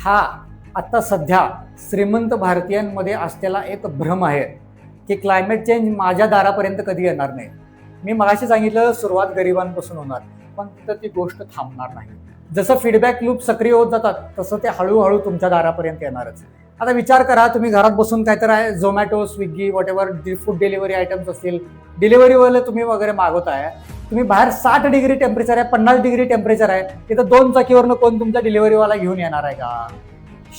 हा आता सध्या श्रीमंत भारतीयांमध्ये असलेला एक भ्रम आहे की क्लायमेट चेंज माझ्या दारापर्यंत कधी येणार नाही. मी मगाशी सांगितलं सुरुवात गरिबांपासून होणार, पण तिथं ती गोष्ट थांबणार नाही. जसं फीडबॅक लूप सक्रिय होत जातात तसं ते हळूहळू तुमच्या दारापर्यंत येणारच. आता विचार करा, तुम्ही घरात बसून काहीतरी आहे Zomato, Swiggy, what ever food delivery items असतील, डिलिव्हरीवाले तुम्ही वगैरे मागवताय. तुम्ही बाहेर 60 डिग्री टेम्परेचर आहे, 50 डिग्री टेम्परेचर आहे, तिथं 2 चाकीवरनं कोण तुमचा डिलिव्हरीवाला घेऊन येणार आहे का?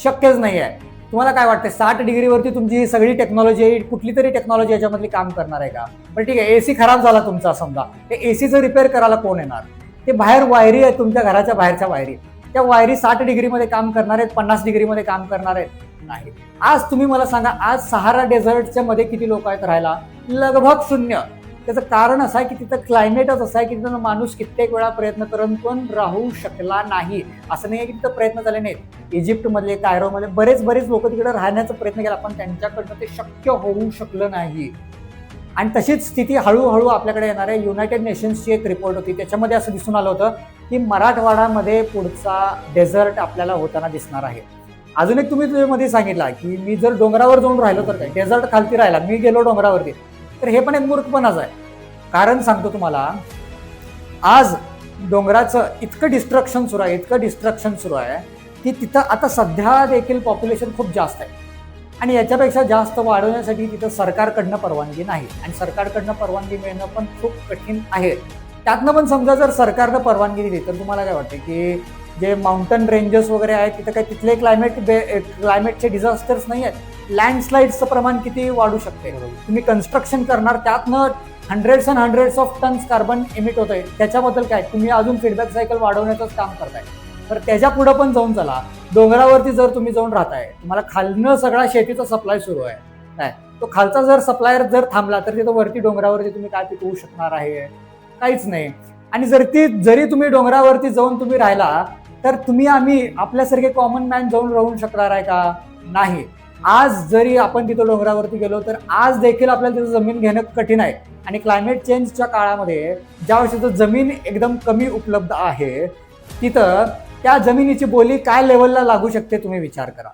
शक्यच नाही आहे. तुम्हाला काय वाटतं 60 डिग्रीवरती तुमची ही सगळी टेक्नॉलॉजी, कुठली तरी टेक्नॉलॉजी याच्यामधली काम करणार आहे का? पण ठीक आहे, एसी खराब झाला तुमचा समजा, ते एसीचं रिपेअर करायला कोण येणार? ते बाहेर वायरी आहे, तुमच्या घराच्या बाहेरच्या वायरी, त्या वायरी 60 डिग्रीमध्ये काम करणार आहेत, 50 डिग्रीमध्ये काम करणार आहेत? नाही. आज तुम्ही मला सांगा, आज सहारा डेझर्टच्या मध्ये किती लोक आहेत राहायला? लगभग शून्य. त्याचं कारण असं आहे की तिथं क्लायमेटच असं आहे की तिथं माणूस कित्येक वेळा प्रयत्न करून पण राहू शकला नाही. असं नाही आहे की तिथं प्रयत्न झाले नाहीत. इजिप्तमधले, कायरोमधले बरेच लोक तिकडे राहण्याचा प्रयत्न केला, पण त्यांच्याकडनं ते शक्य होऊ शकलं नाही. आणि तशीच स्थिती हळूहळू आपल्याकडे येणार आहे. युनायटेड नेशन्सची एक रिपोर्ट होती, त्याच्यामध्ये असं दिसून आलं होतं की मराठवाड्यामध्ये पुढचा डेझर्ट आपल्याला होताना दिसणार आहे. अजून एक तुम्ही मध्ये सांगितला की मी जर डोंगरावर जाऊन राहिलो तर काय, डेझर्ट खालती राहिला, मी गेलो डोंगरावरती, तर हे पण एक मूर्खपणाच आहे. कारण सांगतो तुम्हाला, आज डोंगराचं इतकं डिस्ट्रक्शन सुरू आहे की तिथं आता सध्या देखील पॉप्युलेशन खूप जास्त आहे आणि याच्यापेक्षा जास्त वाढवण्यासाठी तिथं सरकारकडनं परवानगी नाही आणि सरकारकडनं परवानगी मिळणं पण खूप कठीण आहे. त्यातनं पण समजा जर सरकारनं परवानगी दिली तर तुम्हाला काय वाटतं की जे माउंटन रेंजेस वगैरे आहेत तिथं काय तिथले क्लायमेटचे डिझास्टर्स नाही आहेत. लँडस्लाईड्सचं प्रमाण किती वाढू शकते. तुम्ही कन्स्ट्रक्शन करणार, त्यातनं hundreds of tons carbon emit होत आहे. त्याच्याबद्दल काय, तुम्ही अजून फीडबॅक सायकल वाढवण्याचंच काम करताय. तर त्याच्या पुढं पण जाऊन चला. डोंगरावरती जर तुम्ही जाऊन राहताय, तुम्हाला खालनं सगळा शेतीचा सप्लाय सुरू आहे काय, तो खालचा जर सप्लायर जर थांबला तर तिथं वरती डोंगरावरती तुम्ही काय पिकवू शकणार आहे? काहीच नाही. आणि जरी तुम्ही डोंगरावरती जाऊन तुम्ही राहिला तर आम्ही आपल्यासारखे कॉमन मॅन जाऊन राहू शकणार आहे का? नाही. आज जरी आपण तिथं डोंगरावरती गेलो तर आज देखील आपल्याला तिथं जमीन घेणं कठीण आहे. आणि क्लायमेट चेंजच्या काळामध्ये ज्यावेळेस तिथं जमीन एकदम कमी उपलब्ध आहे, तिथं त्या जमिनीची बोली काय लेवलला लागू शकते तुम्ही विचार करा.